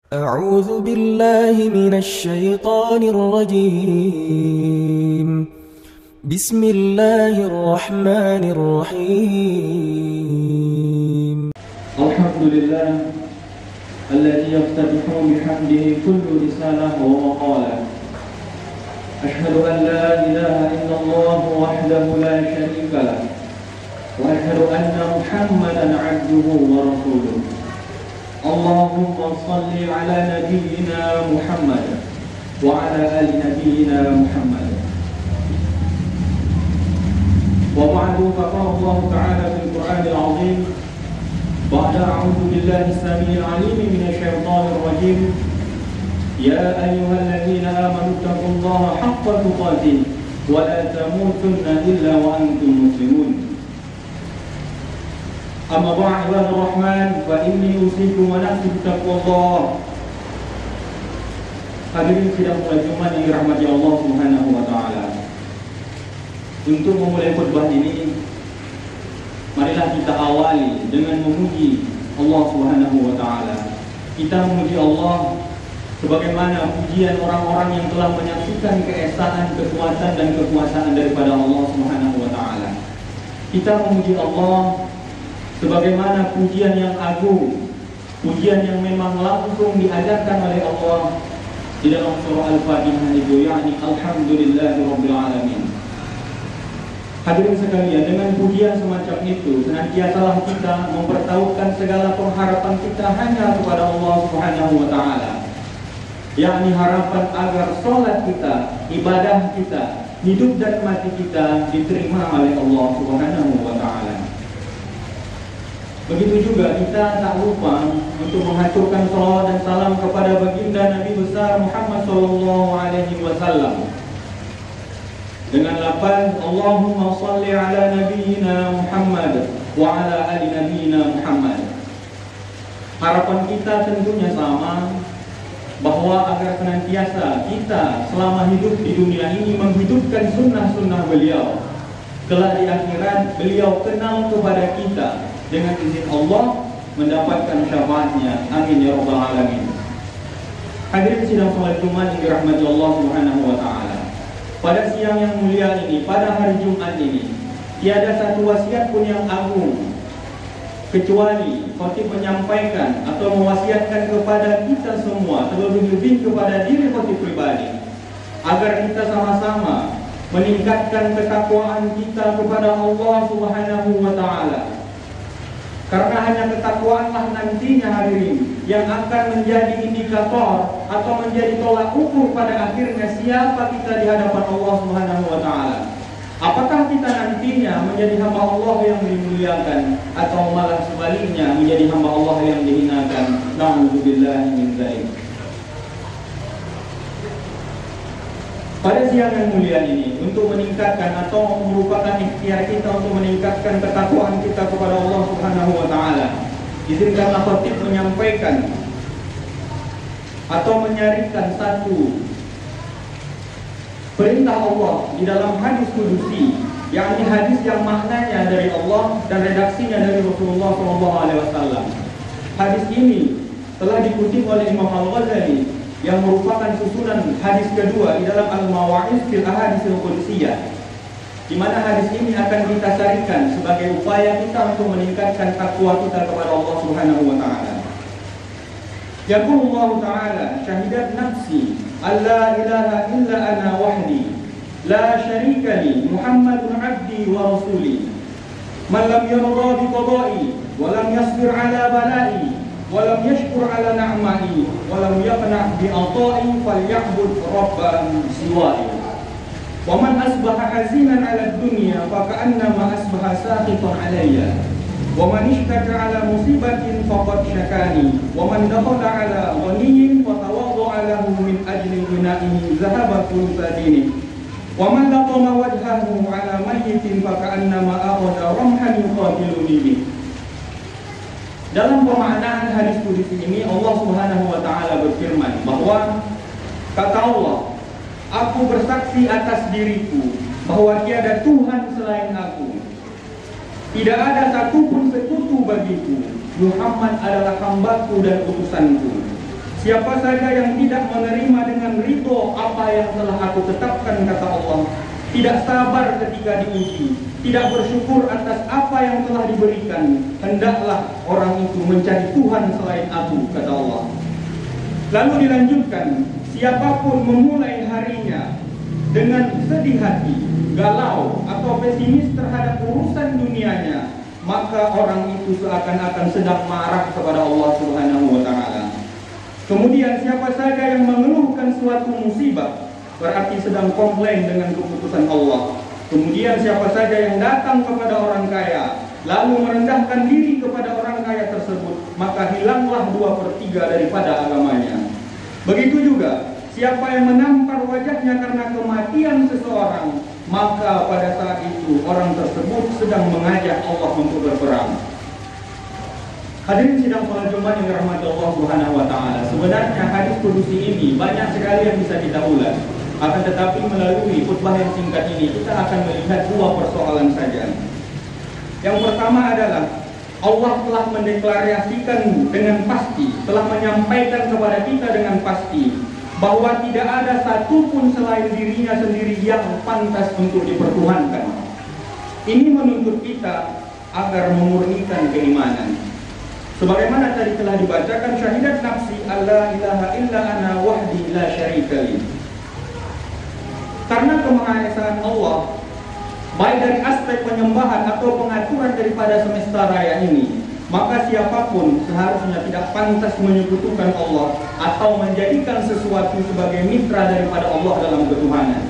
أعوذ بالله من الشيطان الرجيم. بسم الله الرحمن الرحيم. الحمد لله الذي يفتتح بحمده كل رسالة ومقالة. أشهد أن لا إله إلا الله وحده لا شريك له، وأشهد أن محمدا عبده ورسوله. اللهم صل على نبينا محمد وعلى آل نبينا محمد. وبعد، فقال الله تعالى في القرآن العظيم بعد أعوذ بالله السميع العليم من الشيطان الرجيم: يا أيها الذين آمنوا اتقوا الله حق تقاته ولا تموتن إلا وأنتم مسلمون. أما بعد عباد الرحمن فإني أوصيكم ونفسي بتقوى الله. Hadirin sidang mulai Jumat yang dirahmati Allah Subhanahu wa taala. Untuk memulai khutbah ini, marilah kita awali dengan memuji Allah Subhanahu wa taala. Kita memuji Allah sebagaimana pujian orang-orang yang telah menyaksikan keesaan, kekuatan dan kekuasaan daripada Allah Subhanahu wa taala. Kita memuji Allah sebagaimana pujian yang agung, pujian yang memang langsung diajarkan oleh Allah di dalam surah Al-Fatihah itu, yakni Alhamdulillahirabbil alamin. Hadirin sekalian, dengan pujian semacam itu senantiasalah kita mempertaruhkan segala pengharapan kita hanya kepada Allah Subhanahu wa taala. Yakni harapan agar salat kita, ibadah kita, hidup dan mati kita diterima oleh Allah Subhanahu wa taala. Begitu juga kita tak lupa untuk menghaturkan salawat dan salam kepada baginda Nabi besar Muhammad sallallahu alaihi wasallam dengan lafaz Allahumma shalli ala nabiyyina Muhammad wa ala ali nabiyyina Muhammad. Harapan kita tentunya sama, bahwa agar senantiasa kita selama hidup di dunia ini menghidupkan sunnah-sunnah beliau. Kelak di akhirat beliau kenal kepada kita, dengan izin Allah mendapatkan syafaatnya. Amin ya rabbal alamin. Hadirin sidang salat Jumat yang dirahmati Allah Subhanahu wa taala. Pada siang yang mulia ini, pada hari Jumat ini, tiada satu wasiat pun yang agung kecuali khotib menyampaikan atau mewasiatkan kepada kita semua, terlebih-lebih kepada diri khotib pribadi, agar kita sama-sama meningkatkan ketakwaan kita kepada Allah Subhanahu wa taala. Karena hanya ketakwaanlah nantinya hadirin yang akan menjadi indikator atau menjadi tolak ukur pada akhirnya siapa kita di hadapan Allah Subhanahu wa taala. Apakah kita nantinya menjadi hamba Allah yang dimuliakan atau malah sebaliknya menjadi hamba Allah yang dihinakan? Na'udzubillahi min dzalik. Pada siang yang mulia ini, untuk meningkatkan atau merupakan ikhtiar kita untuk meningkatkan ketakwaan kita kepada Allah Subhanahu wa taala, izinkanlah khatib menyampaikan atau menyarikan satu perintah Allah di dalam hadis kudusi, yakni hadis yang maknanya dari Allah dan redaksinya dari Rasulullah SAW. Hadis ini telah dikutip oleh Imam Al-Ghazali yang merupakan susunan hadis kedua di dalam Al-Mawa'iz fil Ahaditsil Qudsiyah, di mana hadis ini akan kita sarikan sebagai upaya kita untuk meningkatkan takwa kita kepada Allah Subhanahu wa taala. Yaqulu Allah taala, syahidat nafsi alla ilaha illa ana wahdi la syarika li Muhammadun abdi wa rasuli man lam yarda bi qada'i wa lam yasbir ala bala'i walam yashkur ala na'mai walam yaqna bi ata'i falya'bud rabban siwa'i wa man asbaha hazinan ala dunya fa ka'annama asbaha saqitan alayya wa man ishtaka ala musibatin faqad syakani wa man dakhala ala ghaniyyin fa tawadda'a lahu min ajli ghina'ihi dhahaba thulutha dinihi wa man latama wajhahu ala mayyitin fa ka'annama akhadha ramhan yuqatiluni bihi. Dalam pemaknaan hadis kudusi ini, Allah Subhanahu wa taala berfirman bahwa kata Allah, aku bersaksi atas diriku bahwa tiada Tuhan selain aku. Tidak ada satupun sekutu bagiku. Muhammad adalah hambaku dan utusanku. Siapa saja yang tidak menerima dengan ridho apa yang telah aku tetapkan, kata Allah, tidak sabar ketika diuji, tidak bersyukur atas apa yang telah diberikan, hendaklah orang itu mencari Tuhan selain aku, kata Allah. Lalu dilanjutkan, siapapun memulai harinya dengan sedih hati, galau atau pesimis terhadap urusan dunianya, maka orang itu seakan-akan sedang marah kepada Allah Subhanahu wa Ta'ala. Kemudian siapa saja yang mengeluhkan suatu musibah, berarti sedang komplain dengan keputusan Allah. Kemudian siapa saja yang datang kepada orang kaya, lalu merendahkan diri kepada orang kaya tersebut, maka hilanglah 2/3 daripada agamanya. Begitu juga, siapa yang menampar wajahnya karena kematian seseorang, maka pada saat itu orang tersebut sedang mengajak Allah untuk berperang. Hadirin sidang salat Jumat yang dirahmati Allah Subhanahu wa Ta'ala. Sebenarnya hadis kudusi ini banyak sekali yang bisa kita ulas. Akan tetapi melalui khutbah yang singkat ini kita akan melihat 2 persoalan saja. Yang pertama adalah Allah telah mendeklarasikan dengan pasti, telah menyampaikan kepada kita dengan pasti bahwa tidak ada satupun selain dirinya sendiri yang pantas untuk dipertuhankan. Ini menuntut kita agar memurnikan keimanan. Sebagaimana tadi telah dibacakan, syahidat nafsi alla ilaha illa ana wahdi la syarika li. Karena kemahaesaan Allah, baik dari aspek penyembahan atau pengaturan daripada semesta raya ini, maka siapapun seharusnya tidak pantas menyekutukan Allah atau menjadikan sesuatu sebagai mitra daripada Allah dalam ketuhanan.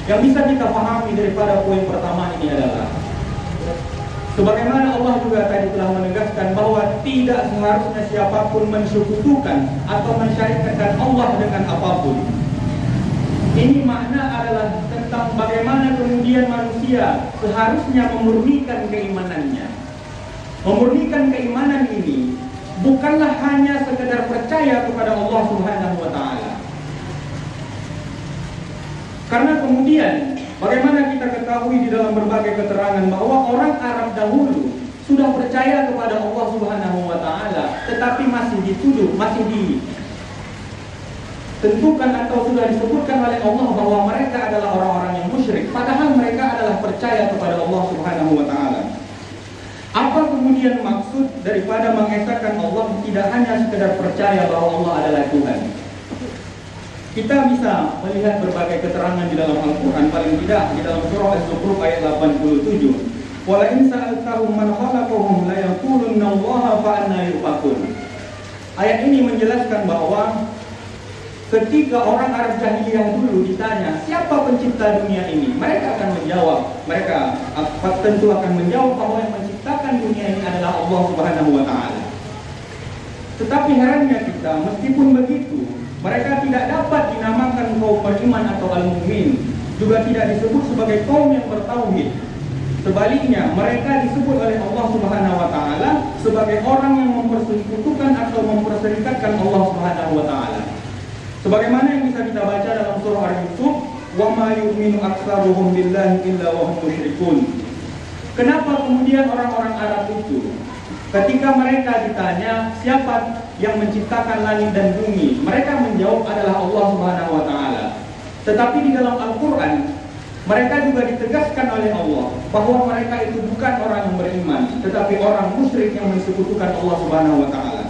Yang bisa kita pahami daripada poin pertama ini adalah, sebagaimana Allah juga tadi telah menegaskan bahwa tidak seharusnya siapapun mensekutukan atau mensyarikatkan Allah dengan apapun. Ini makna adalah tentang bagaimana kemudian manusia seharusnya memurnikan keimanannya. Memurnikan keimanan ini bukanlah hanya sekedar percaya kepada Allah Subhanahu wa Ta'ala. Karena kemudian bagaimana kita ketahui di dalam berbagai keterangan bahwa orang Arab dahulu sudah percaya kepada Allah Subhanahu wa Ta'ala, tetapi masih dituduh, masih ditentukan atau sudah disebutkan oleh Allah bahwa mereka adalah orang-orang yang musyrik, padahal mereka adalah percaya kepada Allah Subhanahu wa Ta'ala. Apa kemudian maksud daripada mengesahkan Allah tidak hanya sekedar percaya bahwa Allah adalah Tuhan? Kita bisa melihat berbagai keterangan di dalam Al-Quran, paling tidak di dalam surah Az-Zukhruf ayat 87. Wala in sa'altahum man khalaqahum la yaqulunna Allaha fa anna yufakun. Ayat ini menjelaskan bahwa ketika orang Arab jahiliyah dulu ditanya siapa pencipta dunia ini, mereka akan menjawab, mereka tentu akan menjawab bahwa yang menciptakan dunia ini adalah Allah Subhanahu wa Ta'ala. Tetapi herannya kita, meskipun begitu, mereka tidak dapat dinamakan kaum beriman atau al-mu'min, juga tidak disebut sebagai kaum yang bertauhid. Sebaliknya, mereka disebut oleh Allah Subhanahu wa Ta'ala sebagai orang yang mempersekutukan atau memperserikatkan Allah Subhanahu wa Ta'ala. Sebagaimana yang bisa kita baca dalam surah Al-Yusuf, wa ma yu'minu aktsaruhum billahi illa wa hum musyrikun. Kenapa kemudian orang-orang Arab itu ketika mereka ditanya siapa yang menciptakan langit dan bumi, mereka menjawab adalah Allah Subhanahu wa Ta'ala. Tetapi di dalam Al-Quran, mereka juga ditegaskan oleh Allah bahwa mereka itu bukan orang yang beriman, tetapi orang musyrik yang mensekutukan Allah Subhanahu wa Ta'ala.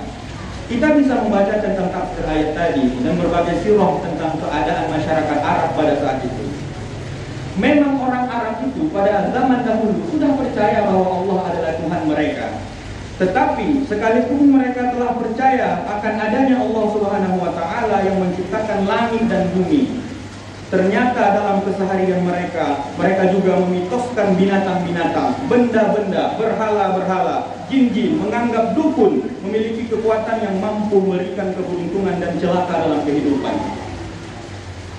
Kita bisa membaca tentang tafsir ayat tadi dan berbagai sirah tentang keadaan masyarakat Arab pada saat itu. Memang orang Arab itu pada zaman dahulu sudah percaya bahwa Allah adalah Tuhan mereka. Tetapi sekalipun mereka telah percaya akan adanya Allah Subhanahu wa Ta'ala yang menciptakan langit dan bumi, ternyata dalam keseharian mereka juga memitoskan binatang-binatang, benda-benda, berhala-berhala, jin-jin, menganggap dukun memiliki kekuatan yang mampu memberikan keberuntungan dan celaka dalam kehidupan.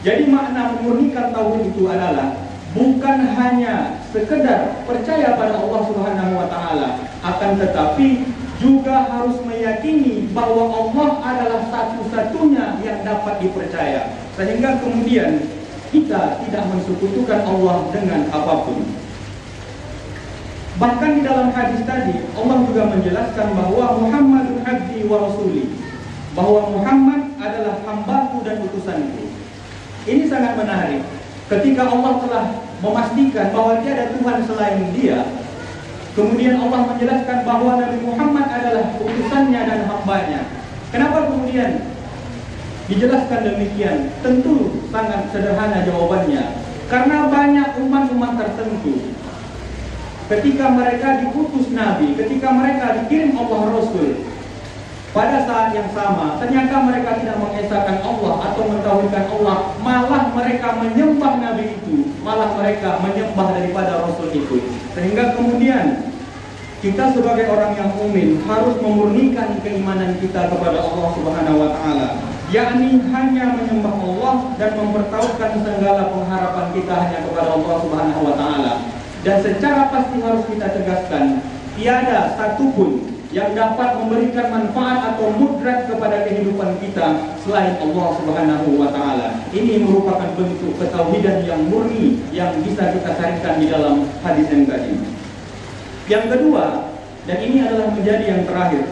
Jadi makna memurnikan tauhid itu adalah bukan hanya sekedar percaya pada Allah Subhanahu wa Ta'ala, akan tetapi juga harus meyakini bahwa Allah adalah satu-satunya yang dapat dipercaya, sehingga kemudian kita tidak mensekutukan Allah dengan apapun. Bahkan di dalam hadis tadi Allah juga menjelaskan bahwa Muhammadun abdi wa rasuli, bahwa Muhammad adalah hambaku dan utusanku. Ini sangat menarik. Ketika Allah telah memastikan bahwa tiada Tuhan selain Dia, kemudian Allah menjelaskan bahwa Nabi Muhammad adalah utusannya dan hambanya. Kenapa kemudian dijelaskan demikian? Tentu sangat sederhana jawabannya. Karena banyak umat-umat tertentu, ketika mereka diutus Nabi, ketika mereka dikirim Allah Rasul, pada saat yang sama ternyata mereka tidak mengesahkan Allah atau mentauhidkan Allah, malah mereka menyembah Nabi itu, malah mereka menyembah daripada Rasul itu. Sehingga kemudian kita sebagai orang yang mukmin harus memurnikan keimanan kita kepada Allah Subhanahu wa taala, yakni hanya menyembah Allah dan mempertaruhkan segala pengharapan kita hanya kepada Allah Subhanahu wa taala. Dan secara pasti harus kita tegaskan, tiada satupun yang dapat memberikan manfaat atau mudrat kepada kehidupan kita selain Allah Subhanahu wa taala. Ini merupakan bentuk ketauhidan yang murni yang bisa kita carikan di dalam hadis yang tadi. Yang kedua, dan ini adalah menjadi yang terakhir,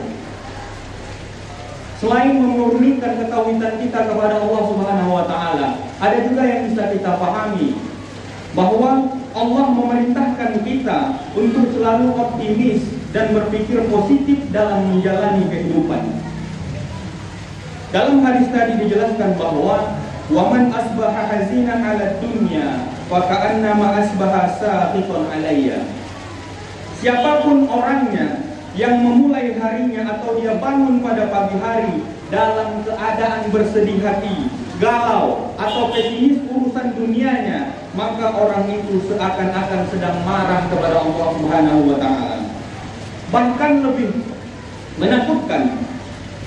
selain memurnikan ketauhidan kita kepada Allah Subhanahu wa taala, ada juga yang bisa kita pahami bahwa Allah memerintahkan kita untuk selalu optimis dan berpikir positif dalam menjalani kehidupan. Dalam hadis tadi dijelaskan bahwa waman asbaha hazinan 'ala dunya fa ka'annama asbaha saqitan 'alayya. Siapapun orangnya yang memulai harinya atau dia bangun pada pagi hari dalam keadaan bersedih hati, galau atau pesimis urusan dunianya, maka orang itu seakan-akan sedang marah kepada Allah Subhanahu wa taala. Bahkan lebih menakutkan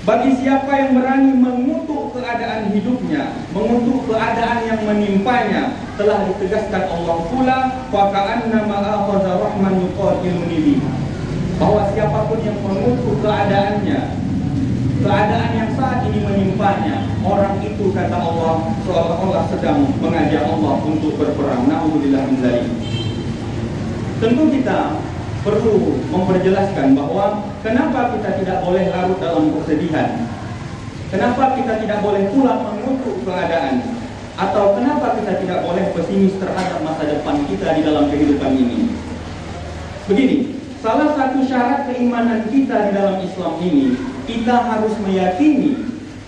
bagi siapa yang berani mengutuk keadaan hidupnya, mengutuk keadaan yang menimpanya, telah ditegaskan Allah pula fa ka'annama akhadha rahman yuqatiluni bi, bahwa siapapun yang mengutuk keadaannya, keadaan yang saat ini menimpanya, orang itu kata Allah seolah-olah sedang mengajak Allah untuk berperang. Na'udzubillah min dzalik. Tentu kita perlu memperjelaskan bahwa kenapa kita tidak boleh larut dalam kesedihan, kenapa kita tidak boleh pula mengutuk keadaan, atau kenapa kita tidak boleh pesimis terhadap masa depan kita di dalam kehidupan ini. Begini, salah satu syarat keimanan kita di dalam Islam ini, kita harus meyakini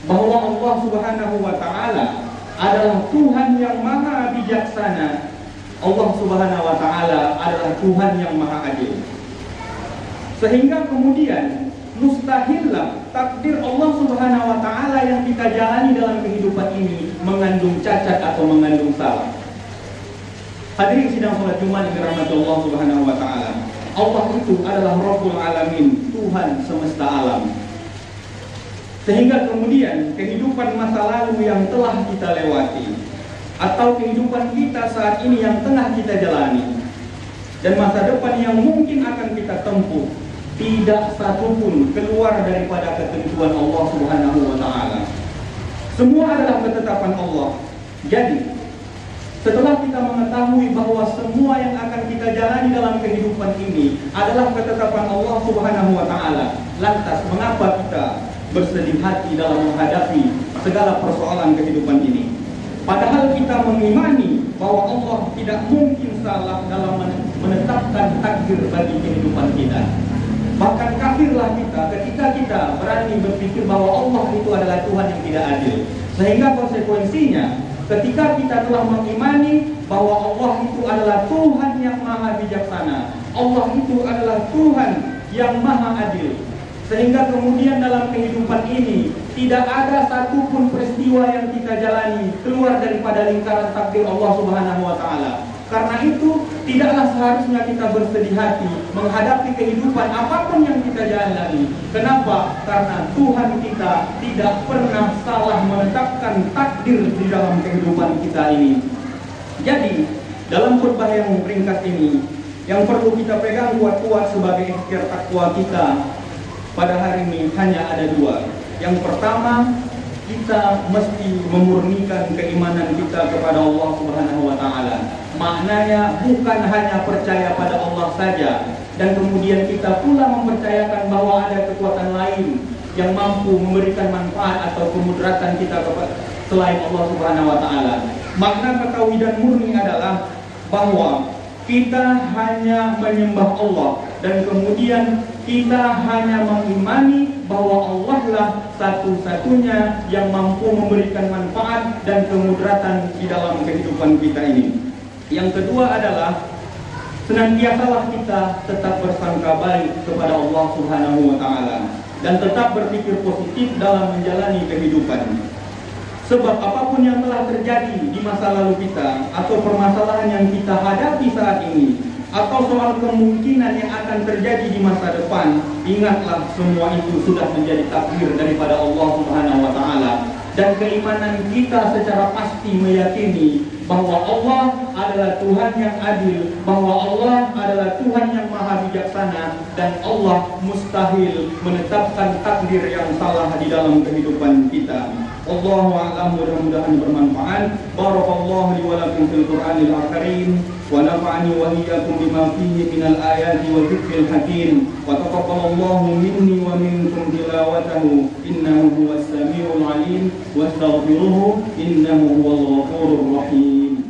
bahwa Allah Subhanahu wa taala adalah Tuhan yang maha bijaksana. Allah Subhanahu wa taala adalah Tuhan yang maha adil. Sehingga kemudian mustahillah takdir Allah Subhanahu wa taala yang kita jalani dalam kehidupan ini mengandung cacat atau mengandung salah. Hadirin sidang salat Jumat yang dirahmati Allah Subhanahu wa taala. Allah itu adalah Rabbul Alamin, Tuhan semesta alam. Sehingga kemudian kehidupan masa lalu yang telah kita lewati, atau kehidupan kita saat ini yang tengah kita jalani, dan masa depan yang mungkin akan kita tempuh, tidak satupun keluar daripada ketentuan Allah Subhanahu wa taala. Semua adalah ketetapan Allah. Jadi, setelah kita mengetahui bahwa semua yang akan kita jalani dalam kehidupan ini adalah ketetapan Allah Subhanahu wa taala, lantas mengapa kita bersedih hati dalam menghadapi segala persoalan kehidupan ini? Padahal kita mengimani bahwa Allah tidak mungkin salah dalam menetapkan takdir bagi kehidupan kita. Bahkan kafirlah kita ketika kita berani berpikir bahwa Allah itu adalah Tuhan yang tidak adil. Sehingga konsekuensinya, ketika kita telah mengimani bahwa Allah itu adalah Tuhan yang maha bijaksana, Allah itu adalah Tuhan yang maha adil, sehingga kemudian dalam kehidupan ini tidak ada satupun peristiwa yang kita jalani keluar daripada lingkaran takdir Allah Subhanahu wa taala. Karena itu tidaklah seharusnya kita bersedih hati menghadapi kehidupan apapun yang kita jalani. Kenapa? Karena Tuhan kita tidak pernah salah menetapkan takdir di dalam kehidupan kita ini. Jadi dalam khutbah yang ringkas ini, yang perlu kita pegang kuat-kuat sebagai ikhtiar takwa kita pada hari ini hanya ada dua. Yang pertama, kita mesti memurnikan keimanan kita kepada Allah Subhanahu wa taala. Maknanya bukan hanya percaya pada Allah saja dan kemudian kita pula mempercayakan bahwa ada kekuatan lain yang mampu memberikan manfaat atau kemudaratan kita kepada selain Allah Subhanahu wa taala. Makna ketauhidan murni adalah bahwa kita hanya menyembah Allah dan kemudian kita hanya mengimani bahwa Allah lah satu-satunya yang mampu memberikan manfaat dan kemudaratan di dalam kehidupan kita ini. Yang kedua adalah senantiasalah kita tetap bersangka baik kepada Allah Subhanahu wa taala dan tetap berpikir positif dalam menjalani kehidupan. Sebab apapun yang telah terjadi di masa lalu kita atau permasalahan yang kita hadapi saat ini atau soal kemungkinan yang akan terjadi di masa depan, ingatlah semua itu sudah menjadi takdir daripada Allah Subhanahu wa taala. Dan keimanan kita secara pasti meyakini bahwa Allah adalah Tuhan yang adil, bahwa Allah adalah Tuhan yang maha bijaksana, dan Allah mustahil menetapkan takdir yang salah di dalam kehidupan kita. Allahu a'lam, mudah-mudahan bermanfaat. Barakallahu li wa lakum fil Qur'anil Karim wa nafa'ani wa iyyakum bima fihi minal ayati wa dzikril hakim wa taqabbalallahu minni wa minkum tilawatahu innahu huwas samiul alim wastaghfiruhu innahu huwal ghafurur rahim.